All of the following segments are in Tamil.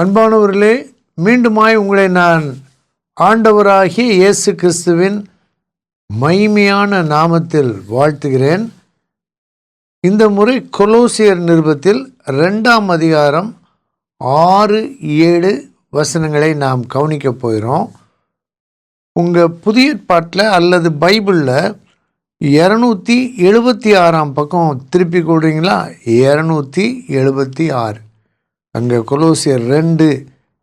அன்பானவர்களே, மீண்டுமாய் உங்களை நான் ஆண்டவராகிய இயேசு கிறிஸ்துவின் மகிமையான நாமத்தில் வாழ்த்துகிறேன். இந்த முறை கொலோசியர் நிருபத்தில் 2ஆம் அதிகாரம் 6-7 வசனங்களை நாம் கவனிக்க போகிறோம். உங்கள் புதிய ஏற்பாட்டில் அல்லது பைபிளில் 276ஆம் பக்கம் திருப்பி கொடுறீங்களா? 276. அங்கே கொலோசியர் 2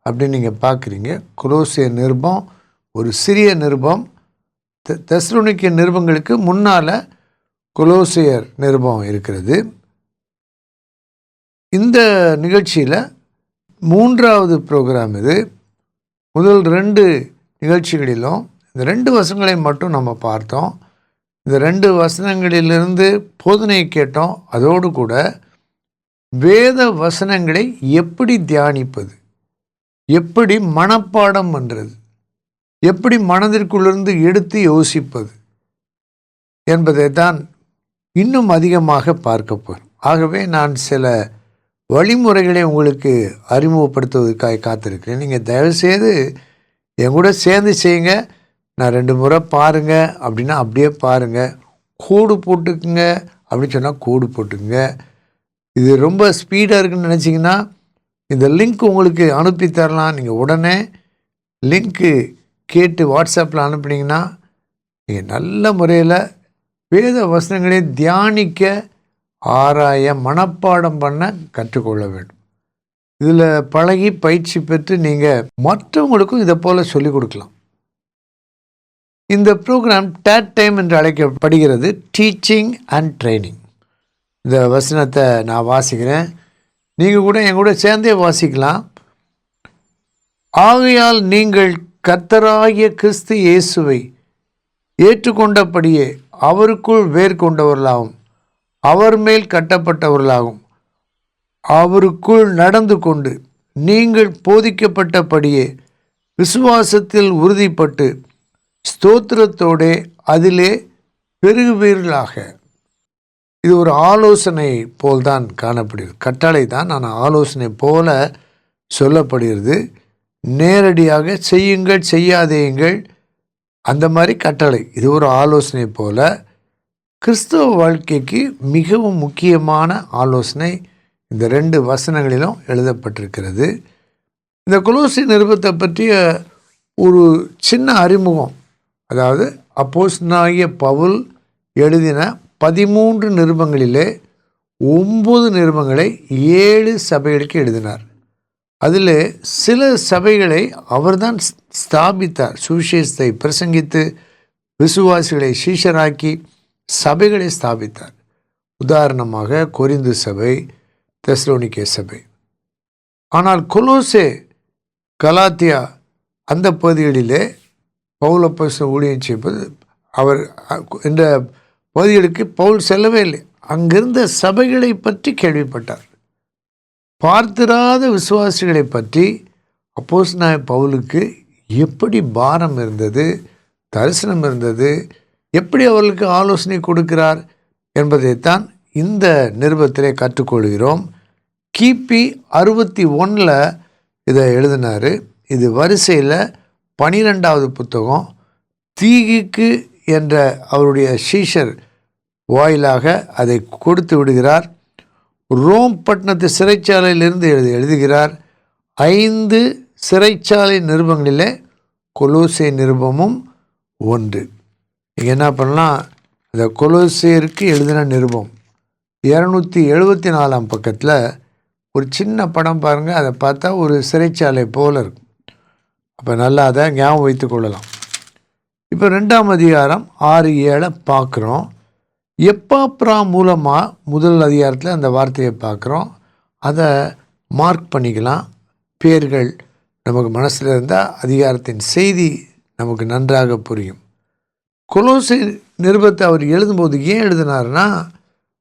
அப்படின்னு நீங்கள் பார்க்குறீங்க. கொலோசியர் நிருபம் ஒரு சிறிய நிருபம். தெசலோனிக்கே நிருபங்களுக்கு முன்னால் கொலோசியர் நிருபம் இருக்கிறது. இந்த நிகழ்ச்சியில் 3வது ப்ரோக்ராம் இது. முதல் 2 நிகழ்ச்சிகளிலும் இந்த 2 வசனங்களை மட்டும் நம்ம பார்த்தோம். இந்த 2 வசனங்களிலிருந்து போதனையை கேட்டோம். அதோடு கூட வேத வசனங்களை எப்படி தியானிப்பது, எப்படி மனப்பாடம் பண்ணுறது, எப்படி மனதிற்குள்ளிருந்து எடுத்து யோசிப்பது என்பதை தான் இன்னும் அதிகமாக பார்க்க போகிறோம். ஆகவே நான் சில வழிமுறைகளை உங்களுக்கு அறிமுகப்படுத்துவதற்காக காத்திருக்கிறேன். நீங்கள் தயவுசெய்து என் கூட சேர்ந்து செய்யுங்க. நான் 2 முறை பாருங்கள் அப்படின்னா அப்படியே பாருங்கள். கோடு போட்டுக்குங்க அப்படின்னு சொன்னால் கோடு போட்டுக்குங்க. இது ரொம்ப ஸ்பீடாக இருக்குன்னு நினச்சிங்கன்னா இந்த லிங்க் உங்களுக்கு அனுப்பி தரலாம். நீங்கள் உடனே லிங்க்கு கேட்டு வாட்ஸ்அப்பில் அனுப்புனீங்கன்னா நீங்கள் நல்ல முறையில் வேத வசனங்களை தியானிக்க, ஆராய, மனப்பாடம் பண்ண கற்றுக்கொள்ள வேண்டும். இதில் பழகி பயிற்சி பெற்று நீங்கள் மற்றவங்களுக்கும் இதை போல் சொல்லிக் கொடுக்கலாம். இந்த ப்ரோக்ராம் டேட் டைம் என்று அழைக்கப்படுகிறது, டீச்சிங் அண்ட் ட்ரைனிங். இந்த வசனத்தை நான் வாசிக்கிறேன். நீங்கள் கூட என் கூட சேர்ந்தே வாசிக்கலாம். ஆகையால் நீங்கள் கர்த்தராகிய கிறிஸ்து இயேசுவை ஏற்றுக்கொண்டபடியே அவருக்குள் வேர் கொண்டவர்களாகும், அவர் மேல் கட்டப்பட்டவர்களாகும், அவருக்குள் நடந்து கொண்டு நீங்கள் போதிக்கப்பட்டபடியே விசுவாசத்தில் உறுதிப்பட்டு ஸ்தோத்திரத்தோடே அதிலே பெருகுவீர்களாக. இது ஒரு ஆலோசனை போல்தான் காணப்படுகிறது. கட்டளை தான், ஆனால் ஆலோசனை போல சொல்லப்படுகிறது. நேரடியாக செய்யுங்கள், செய்யாதேயுங்கள் அந்த மாதிரி கட்டளை. இது ஒரு ஆலோசனை போல கிறிஸ்தவ வாழ்க்கைக்கு மிகவும் முக்கியமான ஆலோசனை இந்த 2 வசனங்களிலும் எழுதப்பட்டிருக்கிறது. இந்த கொலோசி நிருபத்தை பற்றிய ஒரு சின்ன அறிமுகம், அதாவது அப்போஸ்தலனாகிய பவுல் எழுதின 13 நிருபங்களிலே 9 நிருபங்களை 7 சபைகளுக்கு எழுதினார். அதில் சில சபைகளை அவர்தான் ஸ்தாபித்தார். சுவிசேஷத்தை பிரசங்கித்து விசுவாசிகளை சீஷராக்கி சபைகளை ஸ்தாபித்தார். உதாரணமாக கொரிந்து சபை, தெசலோனிக்கே சபை. ஆனால் கொலோசே, கலாத்தியா அந்த பகுதிகளிலே பவுல் அப்போஸ்தலன் ஊழியம் செய்வது, அவர் என்ற பகுதிகளுக்கு பவுல் செல்லவே இல்லை. அங்கிருந்த சபைகளை பற்றி கேள்விப்பட்டார். பார்த்திராத விசுவாசிகளை பற்றி அப்போஸ்தலனாகிய பவுலுக்கு எப்படி பாரம் இருந்தது, தரிசனம் இருந்தது, எப்படி அவர்களுக்கு ஆலோசனை கொடுக்கிறார் என்பதைத்தான் இந்த நிருபத்திலே கற்றுக்கொள்கிறோம். கிபி 61 இதை எழுதினார். இது வரிசையில் 12வது புத்தகம். தீகிக்கு என்ற அவருடைய சீஷர் வாயிலாக அதை கொடுத்து விடுகிறார். ரோம் பட்டணத்து சிறைச்சாலையிலிருந்து எழுதுகிறார். 5 சிறைச்சாலை நிருபங்களிலே கொலோசே நிருபமும் ஒன்று. நீங்கள் என்ன பண்ணலாம், இந்த கொலோசேருக்கு எழுதின நிருபம் 274ஆம் பக்கத்தில் ஒரு சின்ன படம் பாருங்கள். அதை பார்த்தா ஒரு சிறைச்சாலை போல் இருக்கும். அப்போ நல்லா அதை ஞாபகம் வைத்து கொள்ளலாம். இப்போ 2ஆம் அதிகாரம் 6-7 பார்க்குறோம். எப்பாப்ரா மூலமாக முதல் அதிகாரத்தில் அந்த வார்த்தையை பார்க்குறோம். அதை மார்க் பண்ணிக்கலாம். பேர்கள் நமக்கு மனசில் இருந்தால் அதிகாரத்தின் செய்தி நமக்கு நன்றாக புரியும். கொலோசை நிருபத்தை அவர் எழுதும்போது ஏன் எழுதினார்னா,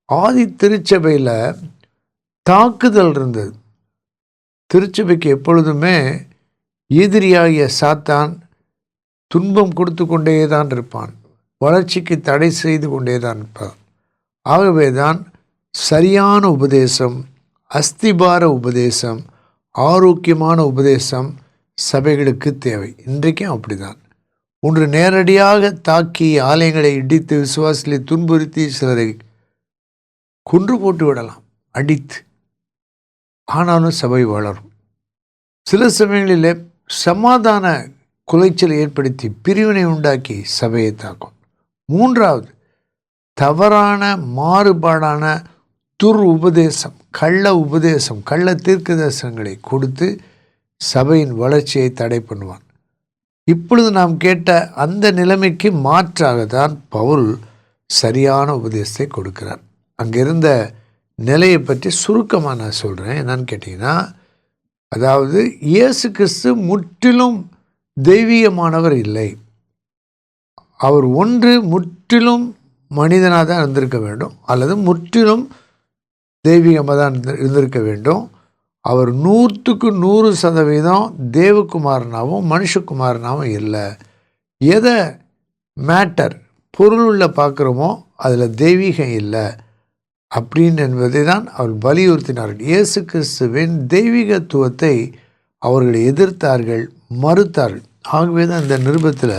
ஆதி திருச்சபையில் தாக்குதல் இருந்தது. திருச்சபைக்கு எப்பொழுதுமே எதிரியாகிய சாத்தான் துன்பம் கொடுத்து கொண்டே தான் இருப்பான், வளர்ச்சிக்கு தடை செய்து கொண்டே தான் இருப்பான். ஆகவே தான் சரியான உபதேசம், அஸ்திபார உபதேசம், ஆரோக்கியமான உபதேசம் சபைகளுக்கு தேவை. இன்றைக்கும் அப்படிதான். ஒன்று நேரடியாக தாக்கி ஆலயங்களை இடித்து விசுவாசிகளை துன்புறுத்தி சிலரை கொன்று போட்டு விடலாம், அடித்து. ஆனாலும் சபை வளரும். சில சமயங்களிலே சமாதான குலைச்சலை ஏற்படுத்தி பிரிவினை உண்டாக்கி சபையை தாக்கும். மூன்றாவது, தவறான மாறுபாடான உபதேசம், கள்ள தீர்க்க தரிசனங்களை கொடுத்து சபையின் வளர்ச்சியை தடை பண்ணுவான். இப்பொழுது நாம் கேட்ட அந்த நிலைமைக்கு மாற்றாக தான் பவுல் சரியான உபதேசத்தை கொடுக்கிறார். அங்கிருந்த நிலையை பற்றி சுருக்கமாக நான் சொல்கிறேன். என்னன்னு கேட்டிங்கன்னா, அதாவது இயேசு கிறிஸ்து முற்றிலும் தெய்வீகமானவர் இல்லை. அவர் ஒன்று முற்றிலும் மனிதனாக தான் இருந்திருக்க வேண்டும், அல்லது முற்றிலும் தெய்வீகமாக தான் இருந்திருக்க வேண்டும். அவர் 100% தேவகுமாரனாகவும் மனுஷகுமாரனாகவும் இல்லை. எதை மேட்டர் பொருளுள்ள பார்க்குறோமோ அதில் தெய்வீகம் இல்லை அப்படின்னு என்பதை தான் அவர் வலியுறுத்தினார்கள். இயேசு கிறிஸ்துவின் தெய்வீகத்துவத்தை அவர்கள் எதிர்த்தார்கள், மறுத்தார்கள். ஆகவே தான் இந்த நிருபத்தில்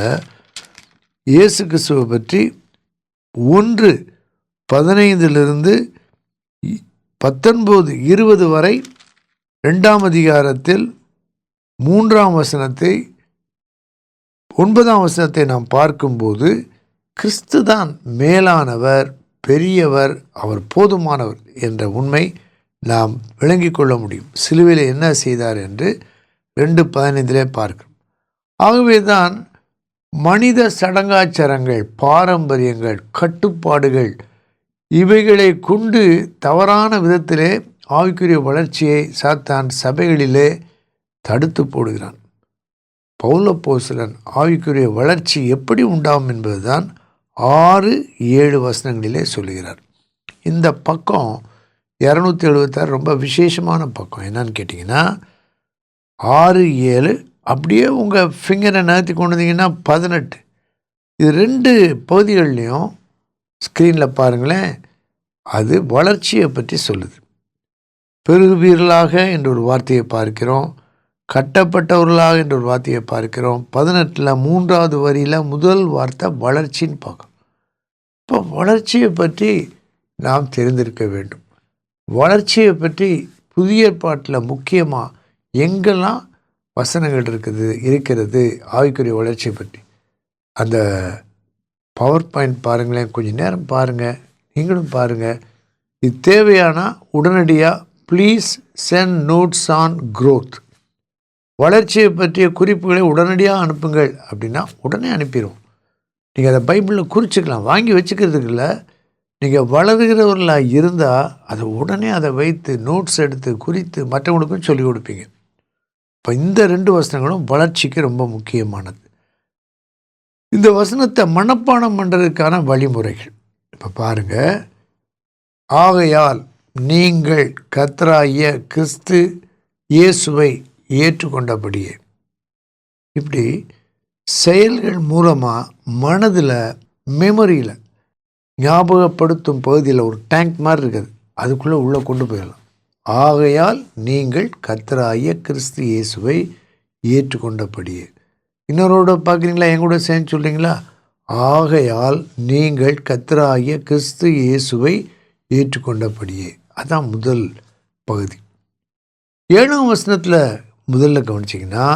இயேசு கிறிஸ்துவை பற்றி 1:15 19-20 வரை 2ஆம் அதிகாரத்தில் 3ஆம் வசனத்தை 9ஆம் வசனத்தை நாம் பார்க்கும்போது கிறிஸ்து தான் மேலானவர், பெரியவர், அவர் போதுமானவர் என்ற உண்மை நாம் விளங்கிக் கொள்ள முடியும். சிலுவையில் என்ன செய்தார் என்று 2:15 பார்க்கிறோம். ஆகவே தான் மனித சடங்காச்சாரங்கள், பாரம்பரியங்கள், கட்டுப்பாடுகள் இவைகளை கொண்டு தவறான விதத்திலே ஆவிக்குரிய வளர்ச்சியை சாத்தான் சபைகளிலே தடுத்து போடுகிறான். பவுல் அப்போஸ்தலன் ஆவிக்குரிய வளர்ச்சி எப்படி உண்டாகும் என்பதுதான் 6-7 வசனங்களிலே சொல்லுகிறார். இந்த பக்கம் 276 ரொம்ப விசேஷமான பக்கம். என்னன்னு கேட்டிங்கன்னா, 6-7 அப்படியே உங்கள் ஃபிங்கரை நகர்த்தி கொண்டு வந்தீங்கன்னா 18. இது 2 பகுதிகள்லையும் ஸ்க்ரீனில் பாருங்களேன், அது வளர்ச்சியை பற்றி சொல்லுது. பெருகுவீர்களாக என்ற ஒரு வார்த்தையை பார்க்கிறோம், கட்டப்பட்டவர்களாக என்ற ஒரு வார்த்தையை பார்க்கிறோம். 18 3வது வரியில் முதல் வார்த்தை வளர்ச்சின்னு பார்க்கணும். இப்போ வளர்ச்சியை பற்றி நாம் தெரிந்திருக்க வேண்டும். வளர்ச்சியை பற்றி புதிய ஏற்பாட்டில் முக்கியமாக எங்கெல்லாம் வசனங்கள் இருக்கிறது ஆவிக்குரிய வளர்ச்சியை பற்றி. அந்த பவர் பாயிண்ட் பாருங்களேன், கொஞ்சம் நேரம் பாருங்கள், நீங்களும் பாருங்கள். இது தேவையானா உடனடியாக please send notes on growth, வளர்ச்சியை பற்றிய குறிப்புகளை உடனடியாக அனுப்புங்கள் அப்படின்னா உடனே அனுப்பிடுவோம். நீங்கள் அதை பைபிளில் குறிச்சிக்கலாம், வாங்கி வச்சுக்கிறதுக்கு இல்லை. நீங்கள் வளர்கிறவர்களாக இருந்தால் அதை உடனே அதை வைத்து நோட்ஸ் எடுத்து குறித்து மற்றவங்களுக்கும் சொல்லிக் கொடுப்பீங்க. இப்போ இந்த 2 வசனங்களும் வளர்ச்சிக்கு ரொம்ப முக்கியமானது. இந்த வசனத்தை மனப்பாடம் பண்ணுறதுக்கான வழிமுறைகள் இப்போ பாருங்கள். ஆகையால் நீங்கள் கர்த்தராகிய கிறிஸ்து இயேசுவை ஏற்றுக்கொண்டபடியே, இப்படி செயல்கள் மூலமாக மனதில், மெமரியில், ஞாபகப்படுத்தும் பகுதியில் ஒரு டேங்க் மாதிரி இருக்குது, அதுக்குள்ளே உள்ளே கொண்டு போயிடலாம். ஆகையால் நீங்கள் கர்த்தராகிய கிறிஸ்து இயேசுவை ஏற்றுக்கொண்டபடியே. இன்னொருட பார்க்குறீங்களா, எங்கூட சேர்ந்து சொல்கிறீங்களா? ஆகையால் நீங்கள் கர்த்தராகிய கிறிஸ்து இயேசுவை ஏற்றுக்கொண்டபடியே. அதான் முதல் பகுதி. 7ஆம் வசனத்தில் முதல்ல கவனிச்சிங்கன்னா,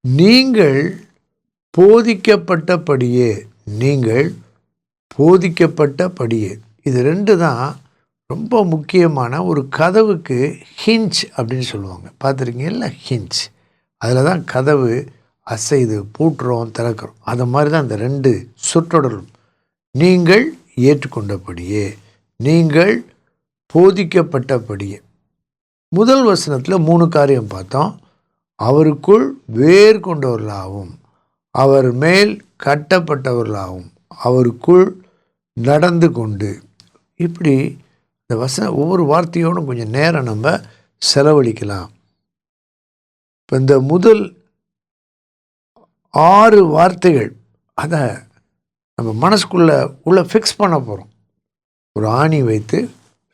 நீங்கள் போதிக்கப்பட்டபடியே, நீங்கள் போதிக்கப்பட்டபடியே. இது 2 தான் ரொம்ப முக்கியமான ஒரு கதவுக்கு ஹிஞ்ச் அப்படின்னு சொல்லுவாங்க. பார்த்துருக்கீங்கல்ல, ஹிஞ்ச். அதில் தான் கதவு அசைது பூட்டுறோம், திறக்கிறோம். அது மாதிரி தான் இந்த 2 சொற்றொடரும். நீங்கள் ஏற்றுக்கொண்டபடியே, நீங்கள் போதிக்கப்பட்டபடியே. முதல் வசனத்தில் 3 காரியம் பார்த்தோம். அவருக்குள் வேர் கொண்டவர்களாகவும், அவர் மேல் கட்டப்பட்டவர்களாகவும், அவருக்குள் நடந்து கொண்டு. இப்படி இந்த ஒவ்வொரு வார்த்தையோடும் கொஞ்சம் நேரம் நம்ம செலவழிக்கலாம். இப்போ இந்த முதல் 6 வார்த்தைகள் அதை நம்ம மனசுக்குள்ளே ஃபிக்ஸ் பண்ண போகிறோம். ஒரு ஆணி வைத்து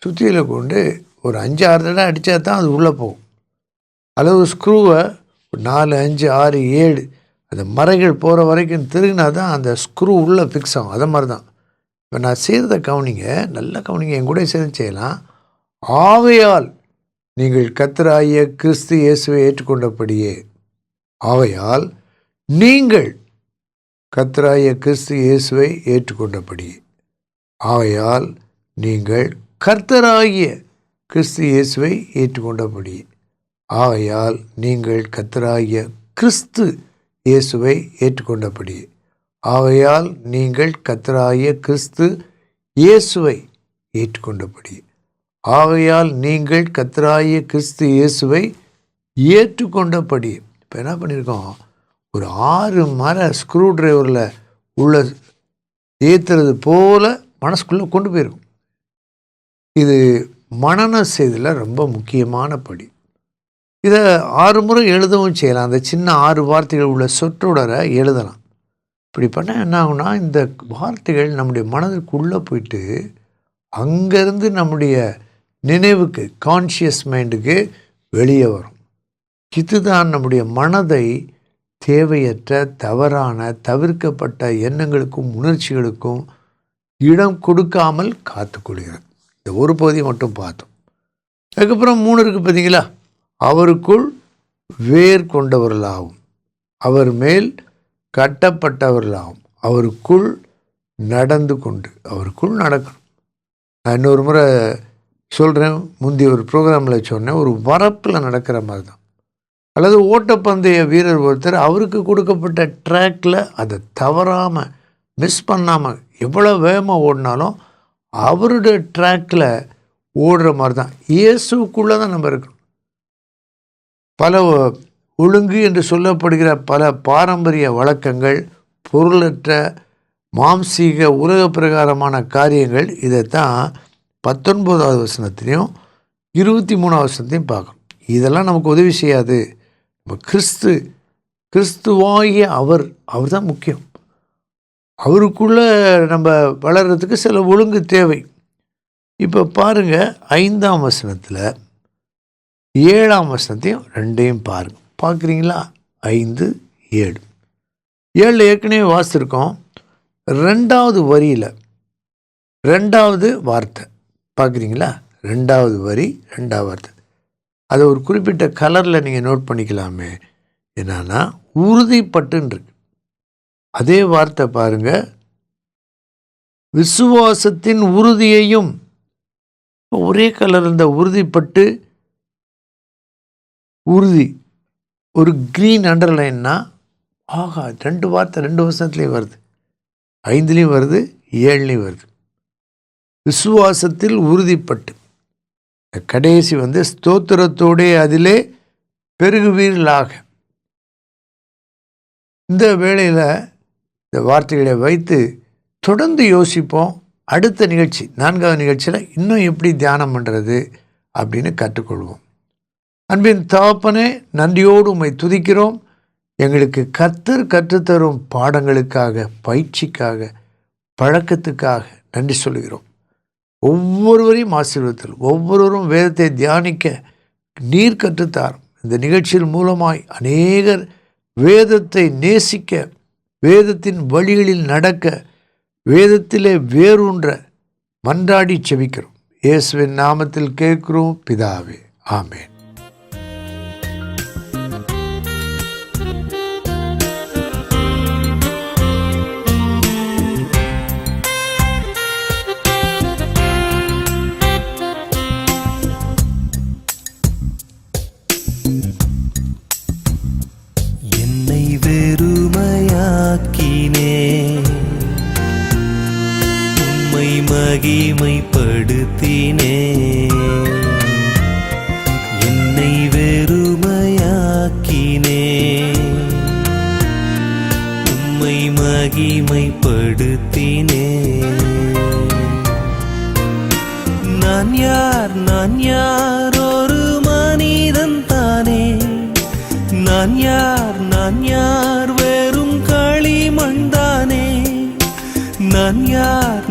சுத்தியில் கொண்டு ஒரு 5-6 தடவை அடித்தா தான் அது உள்ளே போகும். அல்லது ஸ்க்ரூவை 4, 5, 6, 7 அந்த மரைகள் போகிற வரைக்கும் திருகினா தான் அந்த ஸ்க்ரூ உள்ளே ஃபிக்ஸ் ஆகும். அதை மாதிரி தான் இப்போ நான் செய்கிறத கவனிங்க, நல்ல கவனிங்க, என் கூட சேர்ந்து செய்யலாம். ஆகையால் நீங்கள் கர்த்தராகிய கிறிஸ்து இயேசுவை ஏற்றுக்கொண்டபடியே, ஆகையால் நீங்கள் கர்த்தராகிய கிறிஸ்து இயேசுவை ஏற்றுக்கொண்டபடியே, ஆகையால் நீங்கள் கர்த்தராகிய கிறிஸ்து இயேசுவை ஏற்றுக்கொண்டபடியே, ஆகையால் நீங்கள் கர்த்தராகிய கிறிஸ்து இயேசுவை ஏற்றுக்கொண்டபடியே, ஆகையால் நீங்கள் கர்த்தராகிய கிறிஸ்து இயேசுவை ஏற்றுக்கொண்டபடியே, ஆகையால் நீங்கள் கர்த்தராகிய கிறிஸ்து இயேசுவை ஏற்றுக்கொண்டபடியே. இப்போ என்ன பண்ணியிருக்கோம், ஒரு 6 மர ஸ்க்ரூ டிரைவரில் உள்ள ஏற்றுறது போல் மனசுக்குள்ளே கொண்டு போயிருக்கும். இது மனன செய்தியில் ரொம்ப முக்கியமான படி. இதை 6 முறை எழுதவும் செய்யலாம். அந்த சின்ன 6 வார்த்தைகள் உள்ள சொற்றொடரை எழுதலாம். இப்படி பண்ணால் என்ன ஆகுனா, இந்த வார்த்தைகள் நம்முடைய மனதிற்குள்ளே போயிட்டு அங்கேருந்து நம்முடைய நினைவுக்கு, கான்ஷியஸ் மைண்டுக்கு வெளியே வரும். இதுதான் நம்முடைய மனதை தேவையற்ற, தவறான, தவிர்க்கப்பட்ட எண்ணங்களுக்கும் உணர்ச்சிகளுக்கும் இடம் கொடுக்காமல் காத்துக்கொள்கிறது. இந்த ஒரு பகுதியை மட்டும் பார்த்தோம். அதுக்கப்புறம் 3 இருக்குது பார்த்தீங்களா, அவருக்குள் வேர் கொண்டவர்களாகும், அவர் மேல் கட்டப்பட்டவர்களாகும், அவருக்குள் நடந்து கொண்டு. அவருக்குள் நடக்கணும். நான் இன்னொரு முறை சொல்கிறேன், முந்தைய ஒரு ப்ரோக்ராமில் சொன்னேன், ஒரு வரப்பில் நடக்கிற மாதிரி தான். அல்லது ஓட்டப்பந்தய வீரர் ஒருத்தர் அவருக்கு கொடுக்கப்பட்ட ட்ராக்கில் அதை தவறாமல், மிஸ் பண்ணாமல், எவ்வளோ வேகமாக ஓடினாலும் அவருடைய ட்ராக்கில் ஓடுற மாதிரி தான். இயேசுக்குள்ளே தான் நம்ம இருக்கணும். பல ஒழுங்கு என்று சொல்லப்படுகிற பல பாரம்பரிய வழக்கங்கள், பொருளற்ற மாம்சீக உலக பிரகாரமான காரியங்கள், இதைத்தான் 19வது வசனத்திலையும் 23வது வசனத்தையும் பார்க்கணும். இதெல்லாம் நமக்கு உதவி செய்யாது. நம்ம கிறிஸ்துவாகிய அவர் தான் முக்கியம். அவருக்குள்ளே நம்ம வளர்கிறதுக்கு சில ஒழுங்கு தேவை. இப்போ பாருங்கள், 5ஆம் வசனத்தில் 7ஆம் வசனத்தையும் 2ஐயும் பாருங்கள். பார்க்குறீங்களா? 5, 7. 7 ஏற்கனவே வாசித்திருக்கோம். 2வது வரியில் 2வது வார்த்தை பார்க்குறீங்களா? 2வது வரி 2வது வார்த்தை. அதை ஒரு குறிப்பிட்ட கலரில் நீங்கள் நோட் பண்ணிக்கலாமே. என்னன்னா, உறுதிப்பட்டுன்னு இருக்கு. அதே வார்த்தை பாருங்கள், விசுவாசத்தின் உறுதியையும். ஒரே கலர், இந்த உறுதிப்பட்டு, உறுதி, ஒரு க்ரீன் அண்டர்லைன்னா, ஆகா, 2 வார்த்தை 2 வசனத்துலேயும் வருது, 5லேயும் வருது, 7லேயும் வருது. விசுவாசத்தில் உறுதிப்பட்டு, கடைசி ஸ்தோத்திரத்தோடே அதிலே பெருகுவீர்களாக. இந்த வேளையில் இந்த வார்த்தைகளை வைத்து தொடர்ந்து யோசிப்போம். அடுத்த நிகழ்ச்சி, 4வது நிகழ்ச்சியில் இன்னும் எப்படி தியானம் பண்ணுறது அப்படின்னு கற்றுக்கொள்வோம். அன்பின் தகப்பனே, நன்றியோடு உம்மை துதிக்கிறோம். எங்களுக்கு கர்த்தர் கற்றுத்தரும் பாடங்களுக்காக, பயிற்சிக்காக, பழக்கத்துக்காக நன்றி சொல்கிறோம். ஒவ்வொருவரையும் ஆசீர்வதித்தல், ஒவ்வொருவரும் வேதத்தை தியானிக்க நீர் கற்றுத்தாரும். இந்த நிகழ்ச்சியின் மூலமாய் அநேகர் வேதத்தை நேசிக்க, வேதத்தின் வழிகளில் நடக்க, வேதத்திலே வேரூன்ற மன்றாடி செபிக்கிறோம். இயேசுவின் நாமத்தில் கேட்கிறோம் பிதாவே, ஆமென். மகிமைப்படுத்தினே, என்னை வெறுமையாக்கினே, உம்மை மகிமைப்படுத்தினே. நான் யார் ஒரு மனிதன் தானே, நான் யார் வெறும் களிமண் தானே, நான் யார்